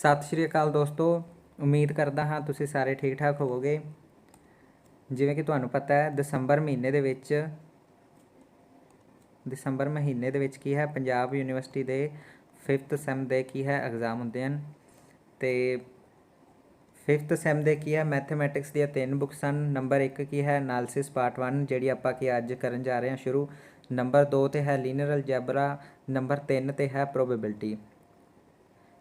सत श्री अकाल दोस्तों, उम्मीद करदा हाँ तुसीं सारे ठीक ठाक होवोगे। जिवें कि तुहानूं पता है दसंबर महीने दे विच की है पंजाब यूनीवर्सिटी दे 5th सैम दे की है एग्ज़ाम हुंदे हन। ते 5th सैम दे की है मैथेमैटिक्स दी 3 बुक्स हन। नंबर 1 की है एनालिसिस पार्ट 1 जिहड़ी आपां की अज करन जा रहे हैं शुरू। नंबर 2 ते है लीनियर अलजैबरा। नंबर 3 ते है प्रोबेबिलिटी।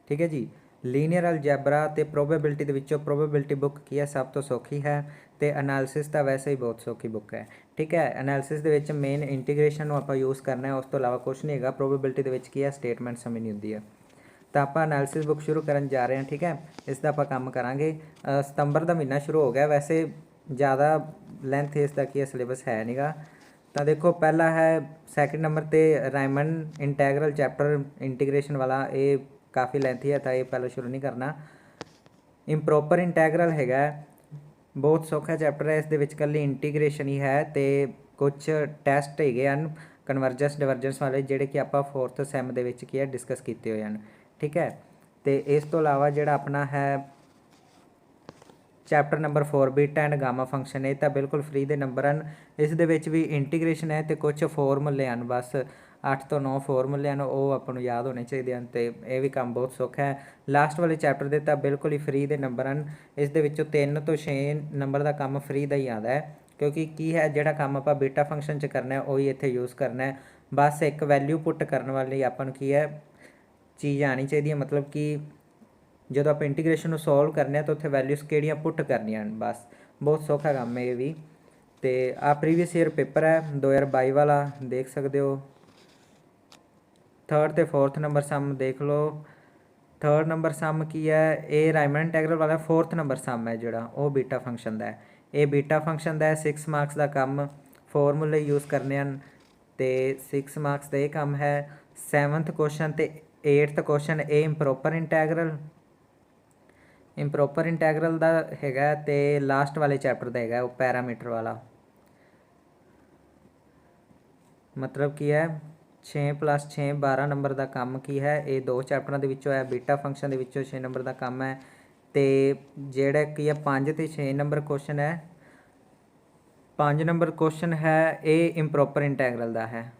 ठीक है जी। लीनियर अलजैबरा ते प्रोबेबिलिटी दे विचों प्रोबेबिलिटी बुक की है सब तो सौखी है, तो एनालिसिस तो वैसे ही बहुत सौखी बुक है। ठीक है, एनालिसिस दे विच मेन इंटीग्रेशन आप यूज़ करना है, उस तो इलावा कुछ नहीं है। प्रोबेबिलिटी दे विच की है स्टेटमेंट समझनी होंदी है। तो आप एनालिसिस बुक शुरू करन जा रहे हैं। ठीक है, इसका आप काम करांगे। सितंबर का महीना शुरू हो गया, वैसे ज़्यादा लेंथ इसका की है सिलेबस है नहीं गा। तो देखो पहला है सैकेंड नंबर पर रायमन इंटैगरल चैप्टर इंटीग्रेशन वाला, ये काफ़ी लेंथी है तो ये पहले शुरू नहीं करना। इंप्रोपर इंटैगरल है बहुत सौखा चैप्टर है, इस कल्ली इंटीग्रेशन ही है। तो कुछ टैसट है कन्वर्जेंस डिवर्जेंस वाले जिहड़े कि आप 4th सैम दे विच की है डिस्कस किए हुए हैं। ठीक है, तो इस तो अलावा जिहड़ा अपना है chapter number 4 beta and gamma function, ये तो बिल्कुल फ्री के नंबर हैं। इस दे विच भी इंटीग्रेशन है तो कुछ फॉर्मूले हैं, बस 8 तो 9 फॉर्मूले हैं, वो आपको याद होने चाहिए हैं। तो यह भी काम बहुत सौखा है। लास्ट वाले चैप्टर के तो बिल्कुल ही फ्री के नंबर हैं। इस दे विचों 3 तो 6 नंबर का काम फ्री का ही आता है, क्योंकि की है जोड़ा काम आप बीटा फंक्शन च करना है वही इत्थे यूज़ करना है। बस एक वैल्यू पुट करने वाली अपन की है चीज़ आनी चाहिए, मतलब कि जो आप इंटीग्रेशन सॉल्व करने तो उत्थे वैल्यूज़ किहड़ियां पुट करनियां, बस बहुत सौखा काम है ये भी। तो आ प्रीवियस ईयर पेपर है 2022 वाला, देख सकते हो। 3rd ते 4th नंबर सम देख लो। 3rd नंबर सम की है ये रायमन इंटैगरल वाला। 4th नंबर सम है जोड़ा वो बीटा फंक्शन का है, ये बीटा फंक्शन का है। 6 मार्क्स का काम फॉर्मूले यूज़ करने हैं, तो 6 मार्क्स का ये काम है। 7th क्वेश्चन तो 8th क्वेश्चन ये इंप्रोपर इंटैगरल का है। तो लास्ट वाले चैप्टर का है वो पैरामीटर वाला, मतलब की है 6 + 6 12 नंबर का काम की है। ये 2 चैप्टरों के विचों है। बीटा फंक्शन के विचों 6 नंबर का काम है। तो जोड़ा कि है 5 ते 6 नंबर क्वेश्चन है। 5 नंबर क्वेश्चन है ये इंप्रोपर इंटैगरल का है।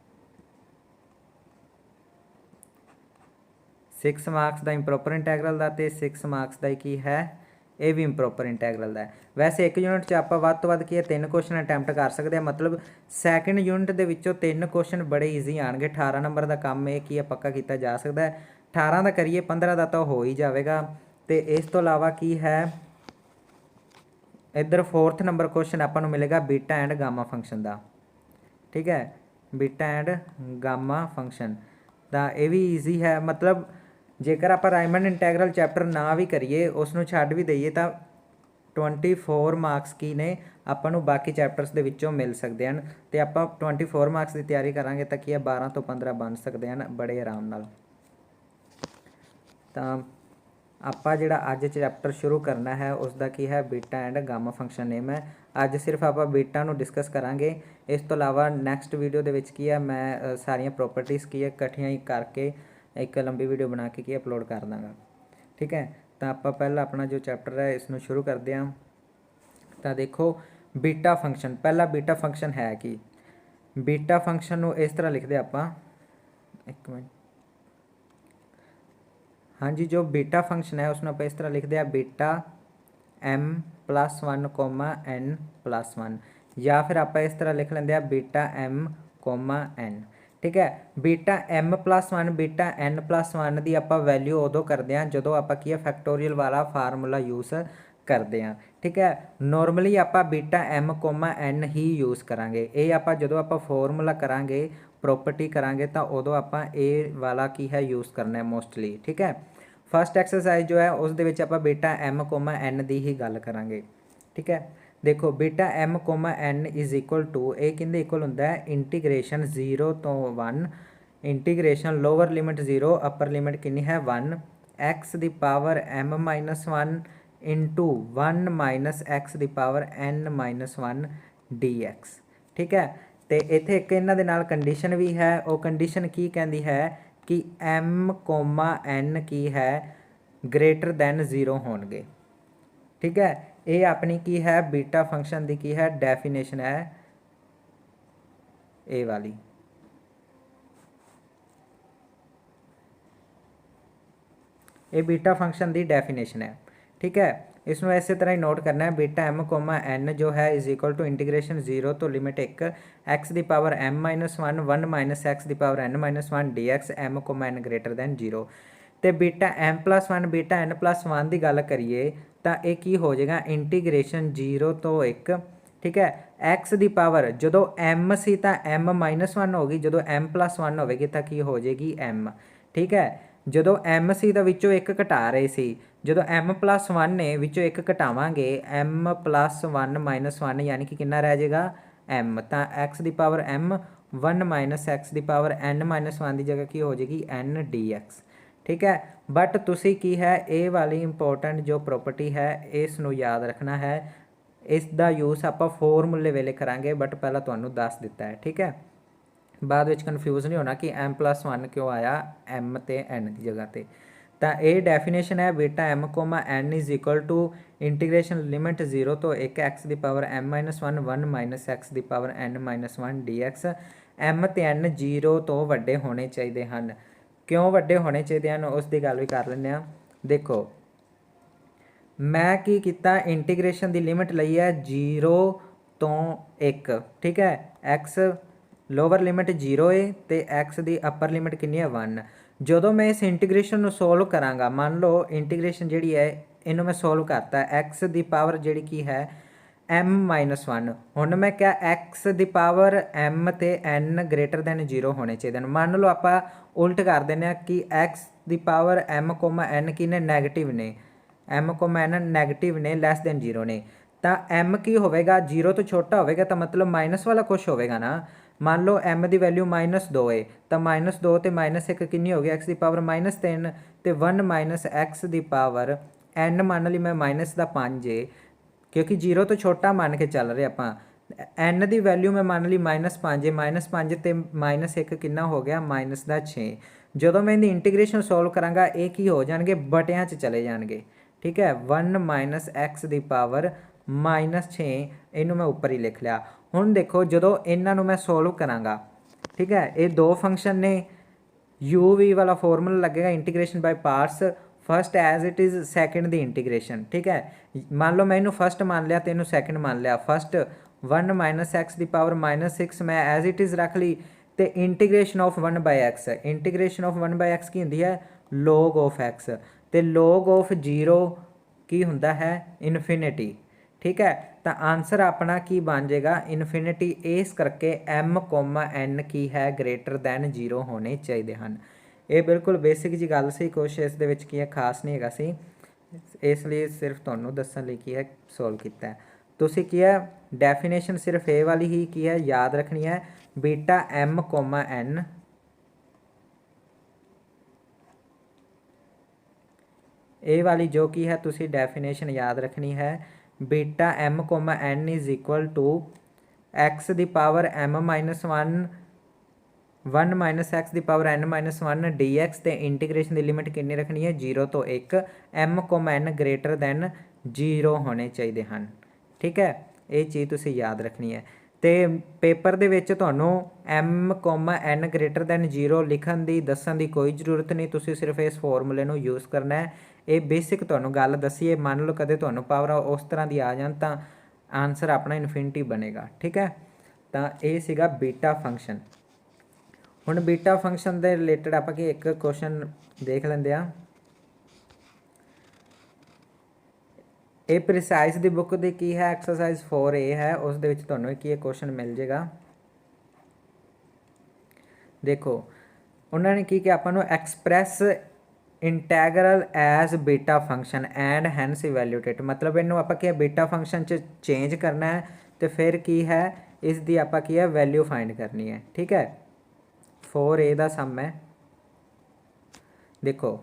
6 मार्क्स का इंप्रोपर इंटैगरल का, तो 6 मार्क्स का की है ये भी इंप्रोपर इंटैगरल का है। वैसे एक यूनिट च आप वध तो वध की 3 क्वेश्चन अटैम्प्ट कर सकते हैं, मतलब सैकेंड यूनिट के विचों 3 क्वेश्चन बड़े ईजी आएंगे। 18 नंबर का काम ये की है पक्का किया जा सकता है। 18 का करिए 15 का तो हो ही जाएगा। तो इस तो अलावा की है इधर 4th नंबर क्वेश्चन आपको मिलेगा बीटा एंड गामा फंक्शन का। ठीक है, बीटा एंड गामा फंक्शन तो ये भी ईजी है। मतलब जेकर आप रायमन इंटैगरल चैप्टर ना भी करिए उसनों छड्ड भी दईए तो 24 मार्क्स की ने आपू बाकी चैप्टर्स के विचों मिल सकते हैं। तो आप 24 मार्क्स की तैयारी करांगे तो की है 12 तो 15 बन सकते हैं बड़े आराम नाल। तो आप जिहड़ा अज चैप्टर शुरू करना है उसका की है beta and gamma function name है। अज सिर्फ आप बीटा नूं डिस्कस करांगे। इस तो अलावा नैक्सट वीडियो दे विच की है मैं सारियां प्रॉपर्टीज़ की है इकट्ठियां ही करके एक लंबी वीडियो बना के अपलोड कर दाँगा। ठीक है, तो आप पहला अपना जो चैप्टर है इसनूं शुरू करते हैं। तो देखो बीटा फंक्शन, पहला बीटा फंक्शन है कि बीटा फंक्शन नूं इस तरह लिखते आप, एक मिनट, हाँ जी, जो बीटा फंक्शन है उसमें आप इस तरह लिखते हैं बीटा m+1, n+1, या फिर आप इस तरह लिख लेंगे बीटा m, n। ठीक है, बीटा m+1 बीटा n+1 की आप वैल्यू उदों करते हैं जो आप की फैक्टोरियल वाला फार्मूला यूज़ करते हैं। ठीक है, नॉर्मली आप बीटा m, n ही यूज़ करांगे। ये आप जो आप फॉर्मूला करांगे प्रॉपर्टी करांगे तो उदों आप ए वाला की है यूज़ करना है मोस्टली। ठीक है, फस्ट एक्सरसाइज जो है उस आप बीटा m, n की ही गल करांगे। ठीक है, देखो beta m, n is equal to ए किंदे इक्वल होंदा है इंटीग्रेशन 0 तो 1 integration lower limit 0 upper limit कितनी है 1 x दी power m-1 into 1 minus x दी पावर n-1 dx। ठीक है, तो इत्थे एक इन्हां दे नाल कंडीशन भी है। वो कंडीशन की कहती है कि m, n की है ग्रेटर दैन 0 होणगे। ठीक है, ये अपनी की है बीटा फंक्शन की है डेफिनेशन है ए वाली। ये बीटा फंक्शन की डेफिनेशन है। ठीक है, इसमें इस तरह ही नोट करना है, बीटा एम कोमा एन जो है इज इक्वल टू इंटीग्रेशन 0 तो लिमिट 1 एक्स दी पावर m -1 1 माइनस एक्स दी power n -1 dx m comma n greater than 0। तो बीटा m+1 बीटा n+1 की गल करिए तो ये की हो जाएगा इंटीग्रेशन 0 तो 1। ठीक है, एक्स की पावर जो m सी तो m-1 होगी, जो m+1 होगी तो की हो जाएगी m। ठीक है, जो m सी तो विचों एक घटा रहे सी, जो m+1 ने विचों एक घटावांगे m+1 -1 यानी कि कितना रह जाएगा m। तो एक्स की पावर m 1 माइनस एक्स की पावर n-1 की जगह की हो जाएगी n dx। ठीक है, बट तुसी की है ये वाली इंपोर्टेंट जो प्रॉपर्टी है इसनों याद रखना है, इसका यूज़ आप फॉर्मूले वेले करांगे, बट पहला तुहानू दस दिता है। ठीक है, बाद विच कन्फ्यूज़ नहीं होना कि m+1 क्यों आया m ते n की जगह ते। तो ये डेफिनेशन है beta m comma n is equal to integration limit 0 तो 1 एक्स की पावर m-1 1 माइनस एक्स की पावर n-1 dx। m ते n 0 तो वड्डे होने चाहिए हैं। क्यों वड्डे होने चाहिए हैं उसकी गल भी कर लें। देखो मैं की किता इंटीग्रेशन की लिमिट लई है 0 तो 1। ठीक है, एक्स लोअर लिमिट 0 है तो एक्स की अपर लिमिट कितनी है 1। जो मैं इस इंटीग्रेशन को सोल्व करांगा, मान लो इंटीग्रेशन जी है इनू मैं सोल्व करता, एक्स की पावर जी की है m-1। हुण मैं क्या एक्स की पावर m ते n ग्रेटर दैन 0 होने चाहिए। मान लो आप उल्ट कर दें कि एक्स की पावर m कोमा n की ने नैगेटिव ने, m कोमा n नैगेटिव ने लैस दैन 0 ने, तो m की होगा 0 तो छोटा होगा तो मतलब माइनस वाला कुछ होगा ना। मान लो m की वैल्यू -2 है तो -2 तो -1 कितनी हो गई एक्स की पावर -3 तो 1 माइनस एक्स की पावर n मान ली मैं माइनस का 5 है क्योंकि 0 तो छोटा मान के चल रहे आप। n की वैल्यू मैं मान ली -5 है, -5 तो -1 कितना हो गया -6। जो मैं इनकी इंटीग्रेशन सोल्व करांगा एक ही हो जाएंगे बटिया च चले जाएंगे। ठीक है, 1 माइनस एक्स की पावर -6 इनू मैं उपर ही लिख लिया। हुण देखो जो इन्हों मैं सोल्व करांगा, ठीक है, ये दो फंक्शन ने यू वी वाला फॉर्मूला लगेगा integration by parts first as it is second दी इंटीग्रेशन। ठीक है, मान लो मैं इनू फर्स्ट मान लिया तो इनू सैकेंड मान लिया। फर्स्ट 1 माइनस एक्स की पावर -6 मैं एज इट इज़ रख ली तो integration of 1 by x, integration of 1 by x की होंदी है लॉग ऑफ एक्स, तो लॉग ऑफ 0 की होंदा है इनफिनिटी। ठीक है, तो आंसर अपना की बन जाएगा इनफिनिटी। इस करके m कोमा n की है ग्रेटर दैन 0 होने चाहिए हैं। ये बिल्कुल बेसिक जी गल सी, कुछ इस दे विच की है खास नहीं है सी, इसलिए सिर्फ तुहानू दस्सण लई की है सोल्व किया है। तुसीं की है डेफिनेशन सिर्फ ए वाली ही की है याद रखनी है, बीटा m कोमा n ए वाली जो की है तुसी डेफिनेशन याद रखनी है, beta m comma n is equal to x की पावर m-1 1 माइनस एक्स की पावर n-1 dx ते इंटीग्रेशन की लिमिट कितनी रखनी है 0 तो 1 m comma n greater than 0 होने चाहिए हैं। ठीक है, ये चीज़ तुसी याद रखनी है। तो पेपर दे विच तुहानू m comma n greater than 0 लिखण की दस्सण की कोई जरूरत नहीं, तुसी सिर्फ इस फॉर्मूले नू यूज़ करना है। ये बेसिक तुहानू गल दसी है, मान लो कदे तुहानू पावर उस तरह की आ जान तो आंसर अपना इनफिनिटी बनेगा। ठीक है, तो ये सीगा बीटा फंक्शन। हुण बीटा फंक्शन के रिलेटेड आप एक क्वेश्चन देख लेंदे आ। ये प्रिसाइज दी बुक दी की है एक्सरसाइज 4A है, उस दे विच तुहानू की क्वेश्चन मिल जाएगा। देखो उन्होंने की कि आपां नू express integral as beta function and hence evaluate, मतलब इनू आप बीटा फंक्शन च चेंज करना है तो फिर की है इसकी आप की है वैल्यू फाइंड करनी है। ठीक है, 4A का सम है। देखो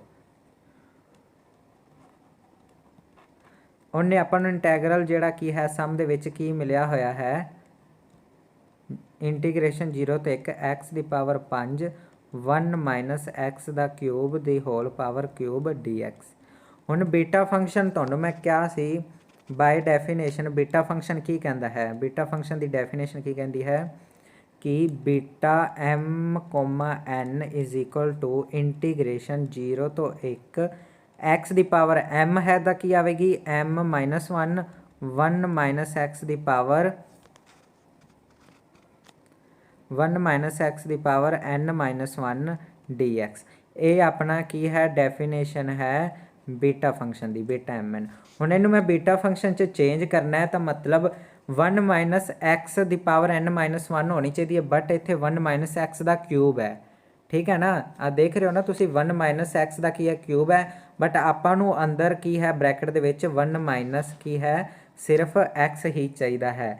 उन्हें अपन इंटैगरल जोड़ा की है सम दे विच की मिलिया होया है इंटीग्रेशन 0 तो 1 एक्स की पावर 5 1 माइनस एक्स का क्यूब दी होल पावर क्यूब dx। ਹੁਣ ਬੀਟਾ ਫੰਕਸ਼ਨ ਤੁਹਾਨੂੰ ਮੈਂ ਕਿਹਾ ਸੀ ਬਾਈ ਡੈਫੀਨੇਸ਼ਨ ਬੀਟਾ ਫੰਕਸ਼ਨ ਕੀ ਕਹਿੰਦਾ ਹੈ, ਬੀਟਾ ਫੰਕਸ਼ਨ ਦੀ ਡੈਫੀਨੇਸ਼ਨ ਕੀ ਕਹਿੰਦੀ ਹੈ ਕਿ beta m, n is equal to integration 0 ਤੋਂ 1 x ਦੀ ਪਾਵਰ m ਹੈ ਤਾਂ ਕੀ ਆਵੇਗੀ m ਮਾਈਨਸ 1 1 ਮਾਈਨਸ x ਦੀ ਪਾਵਰ 1 ਮਾਈਨਸ x ਦੀ ਪਾਵਰ n ਮਾਈਨਸ 1 dx। ਇਹ ਆਪਣਾ ਕੀ ਹੈ ਡੈਫੀਨੇਸ਼ਨ ਹੈ ਬੀਟਾ ਫੰਕਸ਼ਨ ਦੀ, ਬੀਟਾ mn। ਹੁਣ ਇਹਨੂੰ ਮੈਂ ਬੀਟਾ ਫੰਕਸ਼ਨ 'ਚ ਚੇਂਜ ਕਰਨਾ ਹੈ ਤਾਂ ਮਤਲਬ 1 ਮਾਈਨਸ x ਦੀ ਪਾਵਰ n ਮਾਈਨਸ 1 ਹੋਣੀ ਚਾਹੀਦੀ ਹੈ, ਬਟ ਇੱਥੇ 1 ਮਾਈਨਸ x ਦਾ ਕਿਊਬ ਹੈ, ਠੀਕ ਹੈ ਨਾ। ਆ ਦੇਖ ਰਹੇ ਹੋ ਨਾ ਤੁਸੀਂ 1 ਮਾਈਨਸ x ਦਾ ਕੀ ਹੈ ਕਿਊਬ ਹੈ, ਬਟ ਆਪਾਂ ਨੂੰ ਅੰਦਰ ਕੀ ਹੈ ਬ੍ਰੈਕਟ ਦੇ ਵਿੱਚ 1 ਮਾਈਨਸ ਕੀ ਹੈ ਸਿਰਫ x ਹੀ ਚਾਹੀਦਾ ਹੈ।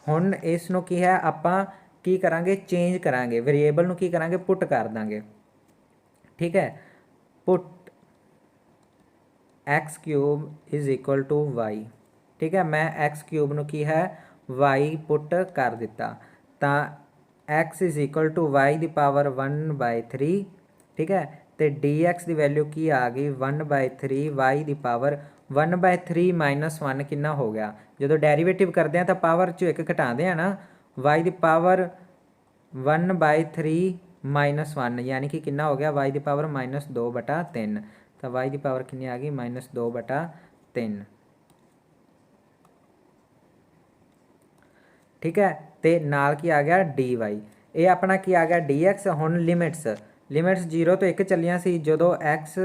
ਹੁਣ ਇਸ ਨੂੰ ਕੀ ਹੈ ਆਪਾਂ ਕੀ ਕਰਾਂਗੇ ਚੇਂਜ ਕਰਾਂਗੇ, ਵੇਰੀਏਬਲ ਨੂੰ ਕੀ ਕਰਾਂਗੇ ਪੁੱਟ ਕਰ ਦਾਂਗੇ, ਠੀਕ ਹੈ। Put x cube is equal to y, ਠੀਕ ਹੈ। ਮੈਂ x ਕਿਊਬ ਨੂੰ ਕੀ ਹੈ y ਪੁੱਟ ਕਰ ਦਿੱਤਾ ਤਾਂ x is equal to y ਦੀ ਪਾਵਰ 1/3, ਠੀਕ ਹੈ। ਤੇ dx ਦੀ ਵੈਲਿਊ ਕੀ ਆ ਗਈ 1/3 y ਦੀ ਪਾਵਰ 1/3 ਮਾਈਨਸ 1 ਕਿੰਨਾ ਹੋ ਗਿਆ, ਜਦੋਂ ਡੈਰੀਵੇਟਿਵ ਕਰਦੇ ਆ ਤਾਂ ਪਾਵਰ 'ਚੋਂ ਇੱਕ ਘਟਾਉਂਦੇ ਆ ਨਾ, y ਦੀ ਪਾਵਰ 1/3 ਮਾਈਨਸ 1 यानी कि कितना हो गया y ਦੀ ਪਾਵਰ -2/3, ਤਾਂ y ਦੀ ਪਾਵਰ ਕਿੰਨੀ ਆ ਗਈ -2/3, ਠੀਕ ਹੈ। ਤੇ ਨਾਲ ਕੀ ਆ ਗਿਆ dy, ਇਹ ਆਪਣਾ ਕੀ ਆ ਗਿਆ dx। ਹੁਣ ਲਿਮਿਟਸ 0 ਤੋਂ 1 ਚੱਲੀਆਂ ਸੀ, ਜਦੋਂ x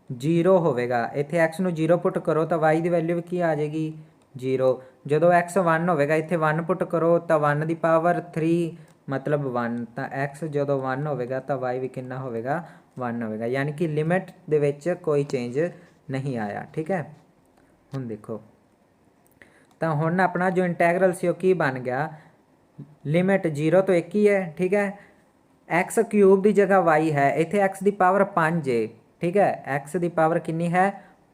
0 ਹੋਵੇਗਾ ਇੱਥੇ x ਨੂੰ 0 ਪੁੱਟ ਕਰੋ ਤਾਂ y ਦੀ ਵੈਲਿਊ ਕੀ ਆ ਜਾਏਗੀ 0, ਜਦੋਂ x 1 ਹੋਵੇਗਾ ਇੱਥੇ 1 ਪੁੱਟ ਕਰੋ ਤਾਂ 1 ਦੀ ਪਾਵਰ 3 मतलब 1, ਤਾਂ x ਜਦੋਂ 1 ਹੋਵੇਗਾ ਤਾਂ y ਵੀ ਕਿੰਨਾ ਹੋਵੇਗਾ 1 ਹੋਵੇਗਾ, यानी कि लिमिट ਦੇ ਵਿੱਚ ਕੋਈ ਚੇਂਜ ਨਹੀਂ ਆਇਆ, ਠੀਕ ਹੈ। ਹੁਣ ਦੇਖੋ ਤਾਂ ਹੁਣ ਆਪਣਾ ਜੋ ਇੰਟੈਗਰਲ ਸੀ ਉਹ ਕੀ ਬਣ ਗਿਆ, ਲਿਮਿਟ 0 ਤੋਂ 1 ਹੀ ਹੈ, ਠੀਕ ਹੈ। x ਕਿਊਬ ਦੀ ਜਗ੍ਹਾ y ਹੈ, ਇੱਥੇ x ਦੀ ਪਾਵਰ 5 ਹੈ, ਠੀਕ ਹੈ। x ਦੀ ਪਾਵਰ ਕਿੰਨੀ ਹੈ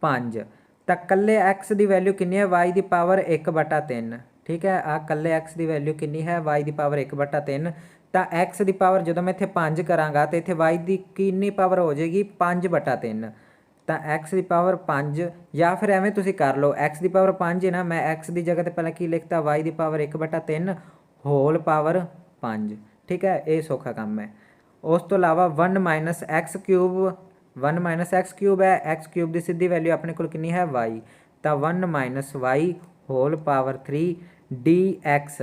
5, ਤਾਂ ਕੱਲੇ x ਦੀ ਵੈਲਿਊ ਕਿੰਨੀ ਹੈ y ਦੀ ਪਾਵਰ 1/3, ठीक है। आ कल्ले x की वैल्यू कितनी है y की पावर 1/3, तो x की पावर जो मैं इतने 5 कराँगा तो इतने y की कितनी पावर हो जाएगी 5/3, तो x की पावर 5, या फिर एवं तुम कर लो x की पावर 5 है ना, मैं x की जगह तो पहले की लिखता y की पावर 1/3 होल पावर 5, ठीक है। ये सौखा काम है। उस तो अलावा 1 minus x cube, 1 minus x cube है, एक्स क्यूब की सीधी वैल्यू अपने को कितनी है y, तो 1 minus y whole power 3 dx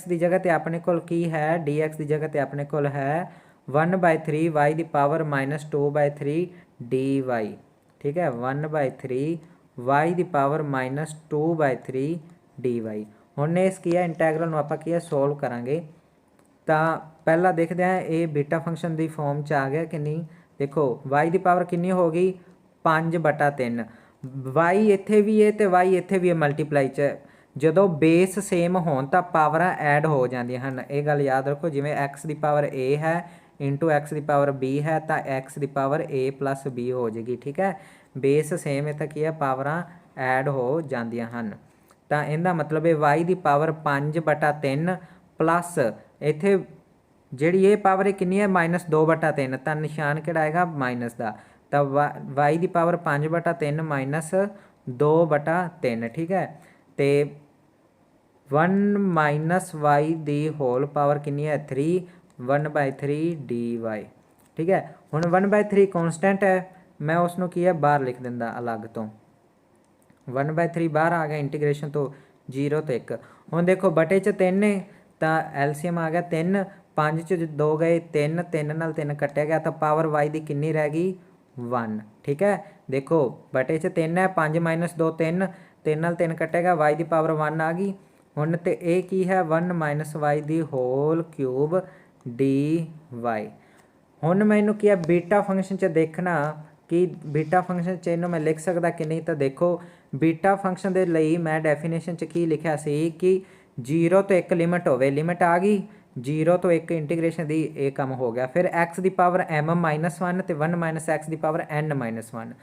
की जगह ते अपने कोल की है dx की जगह ते अपने कोल है 1/3 y की पावर -2/3 dy, ठीक है। 1/3 y की पावर -2/3 dy। हुण इस की है इंटैगरल नूं आपां की है सोल्व करांगे, तो पहला देखते हैं ये बीटा फंक्शन की फॉर्म च आ गया कि नहीं। देखो y की पावर कितनी हो गई 5/3, y इत्थे भी है तो y इत्थे भी है मल्टीप्लाई च, ਜਦੋਂ बेस सेम होण ਤਾਂ ਪਾਵਰਾਂ ਐਡ ਹੋ ਜਾਂਦੀਆਂ ਹਨ। ਇਹ ਗੱਲ ਯਾਦ ਰੱਖੋ, ਜਿਵੇਂ x ਦੀ ਪਾਵਰ a ਹੈ ਇੰਟੂ x ਦੀ ਪਾਵਰ b ਹੈ ਤਾਂ x the power a plus b ਹੋ ਜਾਏਗੀ, ਠੀਕ ਹੈ। बेस सेम है तो ਕੀ ਹੈ ਪਾਵਰਾਂ ਐਡ ਹੋ ਜਾਂਦੀਆਂ ਹਨ, ਤਾਂ ਇਹਦਾ ਮਤਲਬ ਹੈ y ਦੀ ਪਾਵਰ 5/3 ਪਲੱਸ ਇੱਥੇ ਜਿਹੜੀ ਇਹ ਪਾਵਰ ਕਿੰਨੀ ਹੈ -2/3, ਤਾਂ ਨਿਸ਼ਾਨ ਕਿਹੜਾ ਆਏਗਾ ਮਾਈਨਸ ਦਾ, ਤਾਂ y ਦੀ ਪਾਵਰ 5/3 ਮਾਈਨਸ 2/3, ਠੀਕ ਹੈ। ਤੇ 1 ਮਾਈਨਸ y ਦੀ ਹੋਲ ਪਾਵਰ ਕਿੰਨੀ ਹੈ 3, 1/3 dy, ਠੀਕ ਹੈ। ਹੁਣ 1/3 ਕੌਨਸਟੈਂਟ ਹੈ, ਮੈਂ ਉਸ ਨੂੰ ਕੀ ਹੈ ਬਾਹਰ ਲਿਖ ਦਿੰਦਾ ਅਲੱਗ ਤੋਂ, 1/3 ਬਾਹਰ ਆ ਗਿਆ ਇੰਟੀਗ੍ਰੇਸ਼ਨ ਤੋਂ 0 ਤੋਂ 1। ਹੁਣ ਦੇਖੋ ਬਟੇ 'ਚ 3 ਹੈ ਤਾਂ ਐਲਸੀਐਮ ਆ ਗਿਆ 3, 5 'ਚ 2 ਗਏ 3, 3 ਨਾਲ 3 ਕੱਟਿਆ ਗਿਆ ਤਾਂ ਪਾਵਰ y ਦੀ ਕਿੰਨੀ ਰਹਿ ਗਈ 1, ਠੀਕ ਹੈ। ਦੇਖੋ ਬਟੇ 'ਚ 3 ਹੈ, 5 ਮਾਈਨਸ 2 3, 3 ਨਾਲ 3 ਕੱਟੇਗਾ y ਦੀ ਪਾਵਰ 1 ਆ ਗਈ। ਹੁਣ ਤੇ ਇਹ ਕੀ ਹੈ 1 ਮਾਈਨਸ y ਦੀ ਹੋਲ ਕਿਊਬ dy। ਹੁਣ ਮੈਨੂੰ ਕੀ ਹੈ ਬੀਟਾ ਫੰਕਸ਼ਨ 'ਚ ਦੇਖਣਾ ਕਿ ਬੀਟਾ ਫੰਕਸ਼ਨ 'ਚ ਇਹਨੂੰ ਮੈਂ ਲਿਖ ਸਕਦਾ ਕਿ ਨਹੀਂ, ਤਾਂ ਦੇਖੋ ਬੀਟਾ ਫੰਕਸ਼ਨ ਦੇ ਲਈ ਮੈਂ ਡੈਫੀਨੇਸ਼ਨ 'ਚ ਕੀ ਲਿਖਿਆ ਸੀ ਕਿ 0 ਤੋਂ 1 ਲਿਮਿਟ ਹੋਵੇ, ਲਿਮਿਟ ਆ ਗਈ 0 ਤੋਂ 1 ਇੰਟੀਗ੍ਰੇਸ਼ਨ ਦੀ, ਇਹ ਕੰਮ ਹੋ ਗਿਆ। ਫਿਰ x ਦੀ ਪਾਵਰ m-1 ਤੇ 1 ਮਾਈਨਸ x ਦੀ ਪਾਵਰ n-1।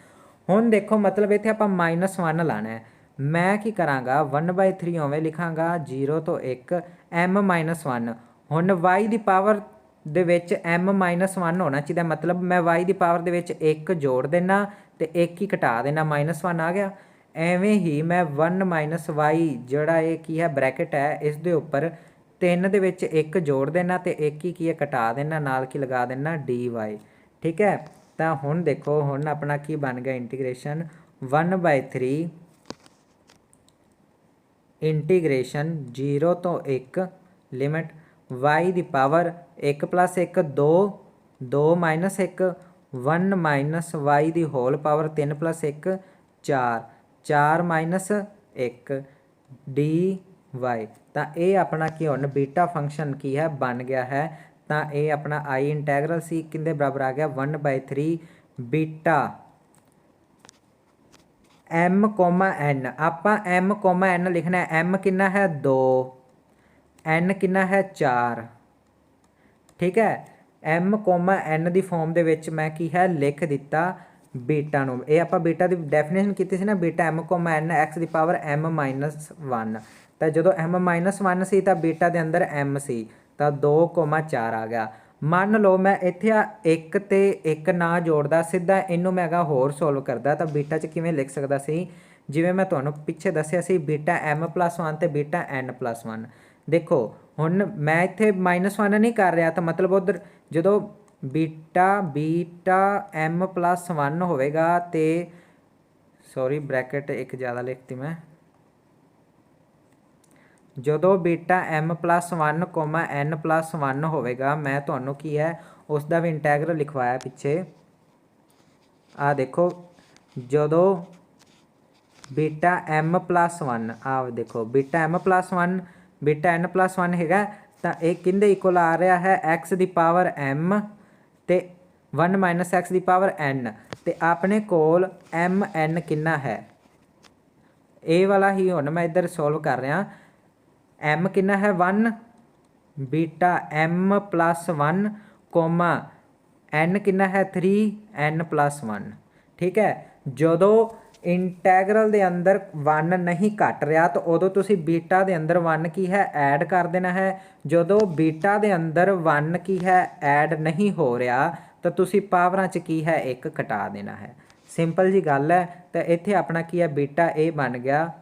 ਹੁਣ ਦੇਖੋ ਮਤਲਬ ਇੱਥੇ ਆਪਾਂ -1 ਲਾਣਾ ਹੈ, मैं की कराँगा 1/3 उवें लिखांगा 0 तो 1 m-1। हुण y की पावर ਦੇ ਵਿੱਚ m-1 ਹੋਣਾ ਚਾਹੀਦਾ, मतलब मैं y ਦੀ ਪਾਵਰ ਦੇ ਵਿੱਚ 1 ਜੋੜ ਦੇਣਾ ਤੇ 1 ਹੀ ਘਟਾ ਦੇਣਾ, -1 ਆ ਗਿਆ। ਐਵੇਂ ਹੀ ਮੈਂ 1 - y ਜਿਹੜਾ ਇਹ ਕੀ ਹੈ ਬ੍ਰੈਕਟ ਹੈ ਇਸ ਦੇ ਉੱਪਰ 3 ਦੇ ਵਿੱਚ 1 ਜੋੜ ਦੇਣਾ ਤੇ 1 ਹੀ ਕੀ ਹੈ ਘਟਾ ਦੇਣਾ, ਨਾਲ ਕੀ ਲਗਾ ਦੇਣਾ dy। ਠੀਕ ਹੈ, ਤਾਂ ਹੁਣ ਦੇਖੋ ਹੁਣ ਆਪਣਾ ਕੀ ਬਣ ਗਿਆ ਇੰਟੀਗ੍ਰੇਸ਼ਨ 1/3 ਇੰਟੀਗ੍ਰੇਸ਼ਨ 0 ਤੋਂ 1 ਲਿਮਿਟ y ਦੀ ਪਾਵਰ 1 + 1 2 2 - 1 1 - y ਦੀ ਹੋਲ ਪਾਵਰ 3 + 1 4 4 - 1 dy। ਤਾਂ ਇਹ ਆਪਣਾ ਕੀ ਹੁਣ ਬੀਟਾ ਫੰਕਸ਼ਨ ਕੀ ਹੈ ਬਣ ਗਿਆ ਹੈ। ਤਾਂ ਇਹ ਆਪਣਾ i ਇੰਟੈਗਰਲ ਸੀ ਕਿੰਦੇ ਬਰਾਬਰ ਆ ਗਿਆ 1/3 ਬੀਟਾ m, n। ਆਪਾਂ m, n ਲਿਖਣਾ ਹੈ। m ਕਿੰਨਾ ਹੈ 2, n ਕਿੰਨਾ ਹੈ 4। ਠੀਕ ਹੈ, m, n ਦੀ ਫਾਰਮ ਦੇ ਵਿੱਚ ਮੈਂ ਕੀ ਹੈ ਲਿਖ ਦਿੱਤਾ ਬੀਟਾ ਨੂੰ। ਇਹ ਆਪਾਂ ਬੀਟਾ ਦੀ ਡੈਫੀਨੇਸ਼ਨ ਕੀਤੀ ਸੀ ਨਾ, ਬੀਟਾ m, n x ਦੀ ਪਾਵਰ m-1। ਤਾਂ ਜਦੋਂ m-1 ਸੀ ਤਾਂ ਬੀਟਾ ਦੇ ਅੰਦਰ m ਸੀ, ਤਾਂ 2, 4 ਆ ਗਿਆ। ਮੰਨ ਲਓ ਮੈਂ ਇੱਥੇ 1 ਤੇ 1 ਨਾ ਜੋੜਦਾ, ਸਿੱਧਾ ਇਹਨੂੰ ਮੈਂ ਹੈਗਾ ਹੋਰ ਸੋਲਵ ਕਰਦਾ, ਤਾਂ ਬੀਟਾ 'ਚ ਕਿਵੇਂ ਲਿਖ ਸਕਦਾ ਸੀ, ਜਿਵੇਂ ਮੈਂ ਤੁਹਾਨੂੰ ਪਿੱਛੇ ਦੱਸਿਆ ਸੀ ਬੀਟਾ m+1 ਤੇ ਬੀਟਾ n+1। ਦੇਖੋ ਹੁਣ ਮੈਂ ਇੱਥੇ -1 ਨਹੀਂ ਕਰ ਰਿਹਾ, ਤਾਂ ਮਤਲਬ ਉਧਰ ਜਦੋਂ ਬੀਟਾ m+1 ਹੋਵੇਗਾ ਤੇ ਸੌਰੀ ਬ੍ਰੈਕਟ ਇੱਕ ਜ਼ਿਆਦਾ ਲਿਖਤੀ ਮੈਂ, ਜਦੋਂ ਬੀਟਾ m+1, n+1 ਹੋਵੇਗਾ, ਮੈਂ ਤੁਹਾਨੂੰ ਕੀ ਹੈ ਉਸ ਦਾ ਵੀ ਇੰਟੈਗਰਲ ਲਿਖਵਾਇਆ ਪਿੱਛੇ। ਆ ਦੇਖੋ ਜਦੋਂ ਬੀਟਾ m+1 ਆ ਦੇਖੋ ਬੀਟਾ n+1 ਹੈਗਾ, ਤਾਂ ਇਹ ਕਿੰਦੇ ਇਕੁਅਲ ਆ ਰਿਹਾ ਹੈ x ਦੀ ਪਾਵਰ m ਤੇ 1 - x ਦੀ ਪਾਵਰ n। ਤੇ ਆਪਣੇ ਕੋਲ mn ਕਿੰਨਾ ਹੈ, ਇਹ ਵਾਲਾ ਹੀ ਹੁਣ ਮੈਂ ਇੱਧਰ ਸੋਲਵ ਕਰ ਰਿਹਾ। m ਕਿੰਨਾ ਹੈ 1, ਬੀਟਾ m+1, n ਕਿੰਨਾ ਹੈ 3, n+1। ਠੀਕ ਹੈ, ਜਦੋਂ ਇੰਟੈਗਰਲ ਦੇ ਅੰਦਰ 1 ਨਹੀਂ ਘਟ ਰਿਹਾ ਤਾਂ ਉਦੋਂ ਤੁਸੀਂ ਬੀਟਾ ਦੇ ਅੰਦਰ 1 ਕੀ ਹੈ ਐਡ ਕਰ ਦੇਣਾ ਹੈ। ਜਦੋਂ ਬੀਟਾ ਦੇ ਅੰਦਰ 1 ਕੀ ਹੈ ਐਡ ਨਹੀਂ ਹੋ ਰਿਹਾ ਤਾਂ ਤੁਸੀਂ ਪਾਵਰਾਂ 'ਚ ਕੀ ਹੈ 1 ਘਟਾ ਦੇਣਾ ਹੈ। ਸਿੰਪਲ ਜੀ ਗੱਲ ਹੈ। ਤਾਂ ਇੱਥੇ ਆਪਣਾ ਕੀ ਹੈ ਬੀਟਾ ਇਹ ਬਣ ਗਿਆ,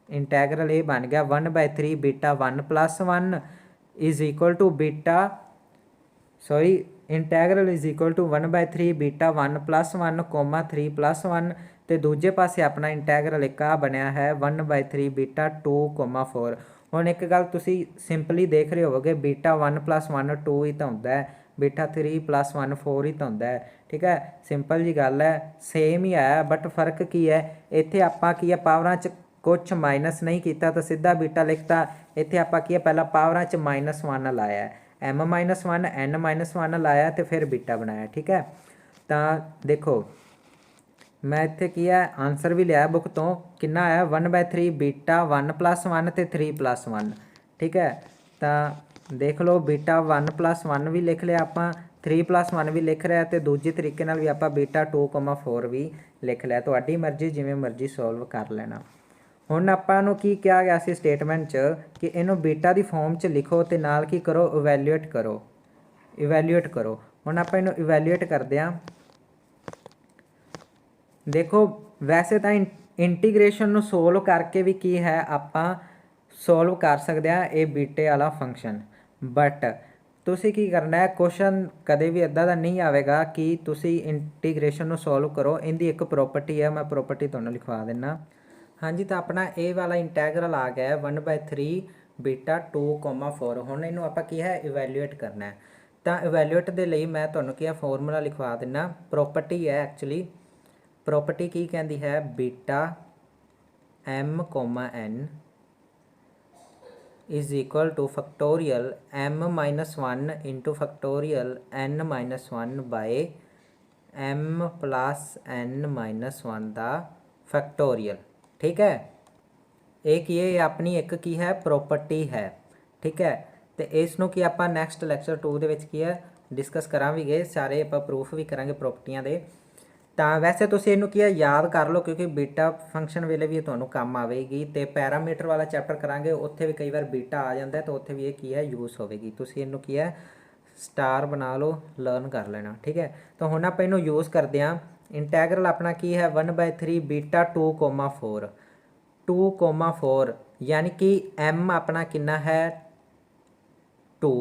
ਇੰਟੈਗਰਲ ਇਹ ਬਣ ਗਿਆ 1/3 beta 1+1 is equal to beta integral is equal to 1/3 beta 1+1, 3+1। ਤੇ ਦੂਜੇ ਪਾਸੇ ਆਪਣਾ ਇੰਟੈਗਰਲ ਇੱਕ ਆ ਬਣਿਆ ਹੈ 1/3 ਬੀਟਾ 2, 4। ਹੁਣ ਇੱਕ ਗੱਲ ਤੁਸੀਂ ਸਿੰਪਲੀ ਦੇਖ ਰਹੇ ਹੋਵੋਗੇ, ਬੀਟਾ 1+1 2 ਹੀ ਤਾਂ ਹੁੰਦਾ ਹੈ, ਬੀਟਾ 3+1 4 ਹੀ ਤਾਂ ਹੁੰਦਾ ਹੈ। ਠੀਕ ਹੈ, ਸਿੰਪਲ ਜੀ ਗੱਲ ਹੈ, ਸੇਮ ਹੀ ਆਇਆ, ਬਟ ਫਰਕ ਕੀ ਹੈ ਇੱਥੇ ਆਪਾਂ ਕੀ ਹੈ ਪਾਵਰਾਂ 'ਚ ਕੁਛ ਮਾਈਨਸ ਨਹੀਂ ਕੀਤਾ ਤਾਂ ਸਿੱਧਾ ਬੀਟਾ ਲਿਖਤਾ। ਇੱਥੇ ਆਪਾਂ ਕੀ ਹੈ ਪਹਿਲਾਂ ਪਾਵਰਾਂ 'ਚ -1 ਲਾਇਆ, m-1 n-1 ਲਾਇਆ ਤੇ ਫਿਰ ਬੀਟਾ ਬਣਾਇਆ। ਠੀਕ ਹੈ, ਤਾਂ ਦੇਖੋ ਮੈਂ ਇੱਥੇ ਕੀ ਹੈ ਆਨਸਰ ਵੀ ਲਿਆ ਬੁੱਕ ਤੋਂ, ਕਿੰਨਾ ਆਇਆ 1/3 ਬੀਟਾ 1+1 ਤੇ 3+1। ਠੀਕ ਹੈ, ਤਾਂ ਦੇਖ ਲਓ ਬੀਟਾ 1+1 ਵੀ ਲਿਖ ਲਿਆ ਆਪਾਂ, 3+1 ਵੀ ਲਿਖ ਰਿਹਾ ਤੇ ਦੂਜੇ ਤਰੀਕੇ ਨਾਲ ਵੀ ਆਪਾਂ ਬੀਟਾ 2, 4 ਵੀ ਲਿਖ ਲਿਆ। ਤੁਹਾਡੀ ਮਰਜ਼ੀ, ਜਿਵੇਂ ਮਰਜ਼ੀ ਸੋਲਵ ਕਰ ਲੈਣਾ। ਹੁਣ ਆਪਾਂ ਨੂੰ ਕੀ ਕਿਹਾ ਗਿਆ ਸੀ ਸਟੇਟਮੈਂਟ 'ਚ ਕਿ ਇਹਨੂੰ ਬੀਟਾ ਦੀ ਫਾਰਮ 'ਚ ਲਿਖੋ ਤੇ ਨਾਲ ਕੀ ਕਰੋ ਇਵੈਲੂਏਟ ਕਰੋ। ਹੁਣ ਆਪਾਂ ਇਹਨੂੰ ਇਵੈਲੂਏਟ ਕਰਦੇ ਹਾਂ। ਦੇਖੋ ਵੈਸੇ ਤਾਂ ਇੰਟੀਗ੍ਰੇਸ਼ਨ ਨੂੰ ਸੋਲਵ ਕਰਕੇ ਵੀ ਕੀ ਹੈ ਆਪਾਂ ਸੋਲਵ ਕਰ ਸਕਦੇ ਹਾਂ ਇਹ ਬੀਟੇ ਵਾਲਾ ਫੰਕਸ਼ਨ, ਬਟ ਤੁਸੀਂ ਕੀ ਕਰਨਾ ਹੈ ਕੁਐਸਚਨ ਕਦੇ ਵੀ ਇੱਦਾਂ ਦਾ ਨਹੀਂ ਆਵੇਗਾ ਕਿ ਤੁਸੀਂ ਇੰਟੀਗ੍ਰੇਸ਼ਨ ਨੂੰ ਸੋਲਵ ਕਰੋ। ਇਹਦੀ ਇੱਕ ਪ੍ਰੋਪਰਟੀ ਹੈ, ਮੈਂ ਪ੍ਰੋਪਰਟੀ ਤੁਹਾਨੂੰ ਲਿਖਵਾ ਦਿੰਦਾ। ਹਾਂਜੀ, ਤਾਂ ਆਪਣਾ ਇਹ ਵਾਲਾ ਇੰਟੈਗਰਲ ਆ ਗਿਆ 1/3 ਬੀਟਾ 2, 4। ਹੁਣ ਇਹਨੂੰ ਆਪਾਂ ਕੀ ਹੈ ਇਵੈਲੂਏਟ ਕਰਨਾ ਹੈ। ਤਾਂ ਇਵੈਲੂਏਟ ਦੇ ਲਈ ਮੈਂ ਤੁਹਾਨੂੰ ਕੀ ਹੈ ਫਾਰਮੂਲਾ ਲਿਖਵਾ ਦਿੰਦਾ, ਪ੍ਰੋਪਰਟੀ ਹੈ ਐਕਚੁਅਲੀ। ਪ੍ਰੋਪਰਟੀ ਕੀ ਕਹਿੰਦੀ ਹੈ ਬੀਟਾ m, n is equal to factorial m-1 into factorial n-1 by m+n-1 the factorial. ਠੀਕ ਹੈ, ਇਹ ਕੀ ਹੈ ਆਪਣੀ ਇੱਕ ਕੀ ਹੈ ਪ੍ਰੋਪਰਟੀ ਹੈ। ਠੀਕ ਹੈ, ਤੇ ਇਸ ਨੂੰ ਕੀ ਆਪਾਂ ਨੈਕਸਟ ਲੈਕਚਰ 2 ਦੇ ਵਿੱਚ ਕੀ ਹੈ ਡਿਸਕਸ ਕਰਾਂਗੇ, ਸਾਰੇ ਆਪਾਂ ਪ੍ਰੂਫ ਵੀ ਕਰਾਂਗੇ ਪ੍ਰੋਪਰਟੀਆਂ ਦੇ। ਤਾਂ ਵੈਸੇ ਤੁਸੀਂ ਇਹਨੂੰ ਕੀ ਹੈ ਯਾਦ ਕਰ ਲਓ ਕਿਉਂਕਿ ਬੀਟਾ ਫੰਕਸ਼ਨ ਵੇਲੇ ਵੀ ਤੁਹਾਨੂੰ ਕੰਮ ਆਵੇਗੀ। ਤੇ ਪੈਰਾਮੀਟਰ ਵਾਲਾ ਚੈਪਟਰ ਕਰਾਂਗੇ, ਉੱਥੇ ਵੀ ਕਈ ਵਾਰ ਬੀਟਾ ਆ ਜਾਂਦਾ ਤਾਂ ਉੱਥੇ ਵੀ ਇਹ ਕੀ ਹੈ ਯੂਜ਼ ਹੋਵੇਗੀ। ਤੁਸੀਂ ਇਹਨੂੰ ਕੀ ਹੈ स्टार बना लो, लर्न कर लेना। ठीक है, तो हुण आपां इहनूं यूज़ करदे हां। इंटैगरल अपना की है 1/3 बीटा 2,4 2,4 यानी कि m अपना कितना है 2,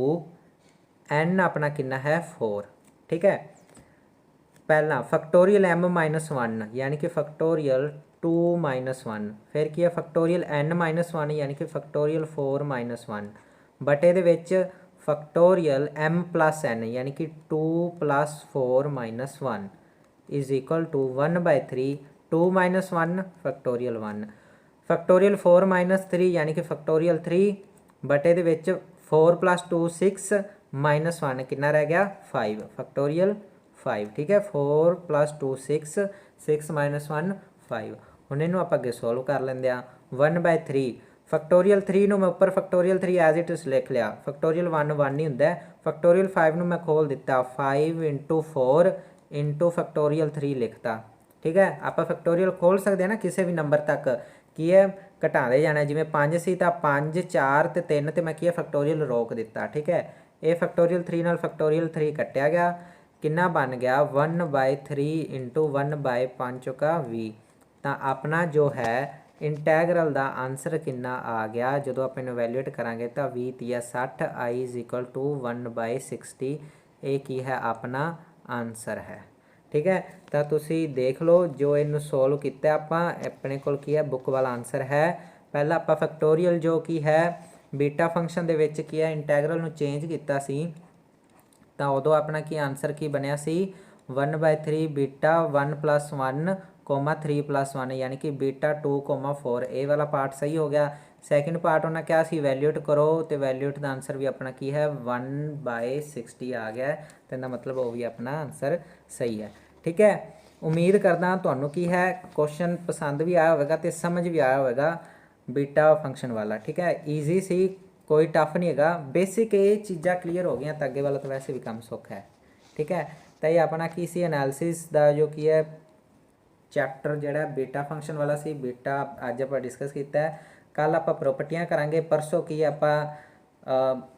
n अपना कितना है 4। ठीक है, पहला फैक्टोरियल m-1 यानी कि फैक्टोरियल 2-1, फिर की है फैक्टोरियल n-1 यानी कि फैक्टोरियल 4-1 बटे दे विच फैक्टोरियल m+n यानी कि 2 + 4-1 is equal to 1/3 2-1 factorial 1 factorial 4-3 यानी कि फैक्टोरियल 3 बटे दे विच 4 + 2 6 -1 कितना रह गया 5 फैक्टोरियल 5। ठीक है, 4 + 2 6 6 - 1 5। ਹੁਣ ਇਹਨੂੰ ਆਪਾਂ ਅੱਗੇ ਸੋਲਵ ਕਰ ਲੈਂਦੇ ਆ। 1/3 ਫੈਕਟੋਰੀਅਲ 3 ਨੂੰ ਮੈਂ ਉੱਪਰ ਫੈਕਟੋਰੀਅਲ 3 ਐਜ਼ ਇਟ ਇਜ਼ ਲਿਖ ਲਿਆ। ਫੈਕਟੋਰੀਅਲ 1 1 ਹੀ ਹੁੰਦਾ। ਫੈਕਟੋਰੀਅਲ 5 ਨੂੰ ਮੈਂ ਖੋਲ ਦਿੱਤਾ 5 × 4 × ਫੈਕਟੋਰੀਅਲ 3 ਲਿਖਤਾ। ਠੀਕ ਹੈ, ਆਪਾਂ ਫੈਕਟੋਰੀਅਲ ਖੋਲ ਸਕਦੇ ਹਾਂ ਨਾ ਕਿਸੇ ਵੀ ਨੰਬਰ ਤੱਕ। ਕੀ ਹੈ ਘਟਾਉਂਦੇ ਜਾਣਾ, ਜਿਵੇਂ 5 ਸੀ ਤਾਂ 5 4 ਤੇ 3 ਤੇ ਮੈਂ ਕੀ ਹੈ ਫੈਕਟੋਰੀਅਲ ਰੋਕ ਦਿੱਤਾ। ਠੀਕ ਹੈ, ਇਹ ਫੈਕਟੋਰੀਅਲ 3 ਨਾਲ ਫੈਕਟੋਰੀਅਲ 3 ਕੱਟਿਆ ਗਿਆ, कितना बन गया 1/3 × 1/5 का 20। तो अपना जो है इंटैगरल का आंसर कितना आ गया जो आप इवैल्यूएट करांगे तो 20 या 60 i = 1/60 ये की है अपना आंसर है। ठीक है, तो तुसी देख लो जो इन सोल्व किया आप अपने को की है बुक वाला आंसर है। पहला आप फैक्टोरियल जो की है बीटा फंक्शन के विच की है इंटैगरल नूं चेंज किया सी तो उदों अपना की आंसर की बनया सी 1/3 बीटा 1 + 1, 3 + 1 यानी कि बीटा 2,4। ये वाला पार्ट सही हो गया। सैकेंड पार्ट उन्हें क्या सी वैल्यूएट करो तो वैल्यूएट का आंसर भी अपना की है 1/60 आ गया। तो इसका मतलब वो भी अपना आंसर सही है। ठीक है, उम्मीद करदा तुहानूं की है क्वेश्चन पसंद भी आया होगा तो समझ भी आया होगा बीटा फंक्शन वाला। ठीक है, ईजी सी, कोई टफ नहीं है। बेसिक ये चीज़ा क्लीयर हो गई तो अगे वाला तो वैसे भी काम सौखा है। ठीक है, तो ये अपना की सी एनालिसिस का जो की है चैप्टर जोड़ा बीटा फंक्शन वाला सी बीटा अज आप डिस्कस किया। कल आप प्रॉपर्टियां करांगे, परसों की आप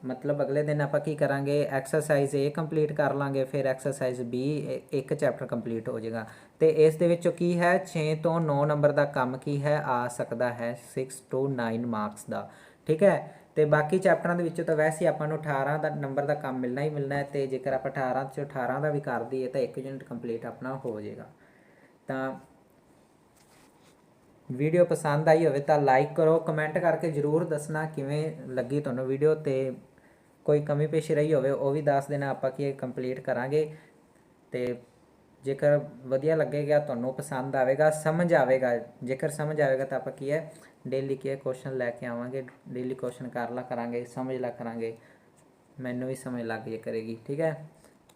मतलब अगले दिन आप की करांगे एक्सरसाइज ए कंप्लीट कर लाँगे, फिर एक्सरसाइज बी एक चैप्टर कंप्लीट हो जाएगा। तो इस दे विचों की है 6 ਤੋਂ 9 नंबर का काम की है आ सकता है 6 to 9 मार्क्स का। ठीक है, तो बाकी चैप्टरों के विचों तो वैसे ही आपको 18 का नंबर का काम मिलना ही मिलना है। तो जेकर आप 18 'चों 18 का भी कर दीए तो 1 यूनिट कंप्लीट अपना हो जाएगा। तो वीडियो पसंद आई हो तो लाइक करो, कमेंट करके जरूर दसना किवें लगी तुहानूं वीडियो। तो कोई कमी पेशी रही हो वो भी दस देना, आप कि कंप्लीट करांगे। तो जेकर वधिया लगेगा तुहानूं पसंद आएगा समझ आएगा, जेकर समझ आएगा तो आप की है डेली की क्वेश्चन लैके आवांगे, डेली क्वेश्चन कर ला करांगे, समझ ला करांगे, मैनू भी समझ लग जाए करेगी। ठीक है,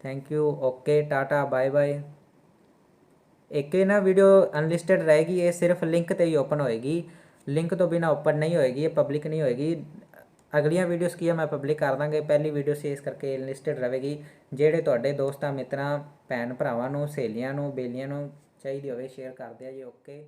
thank you, okay, tata, bye bye. एक ना वीडियो अनलिस्टेड रहेगी, ये सिर्फ लिंक ते ही ओपन होएगी, लिंक तो बिना ओपन नहीं होएगी, ये पब्लिक नहीं होएगी। अगलियां वीडियोस की है मैं पब्लिक कर दांगे, पहली वीडियो से इस करके अनलिस्टेड रहेगी। ਜਿਹੜੇ ਤੁਹਾਡੇ ਦੋਸਤਾਂ ਮਿੱਤਰਾਂ ਭੈਣ ਭਰਾਵਾਂ ਨੂੰ ਸਹੇਲੀਆਂ ਨੂੰ ਬੇਲੀਆਂ ਨੂੰ ਚਾਹੀਦੀ ਹੋਵੇ ਸ਼ੇਅਰ ਕਰ ਦਿਆ ਜੀ। ਓਕੇ।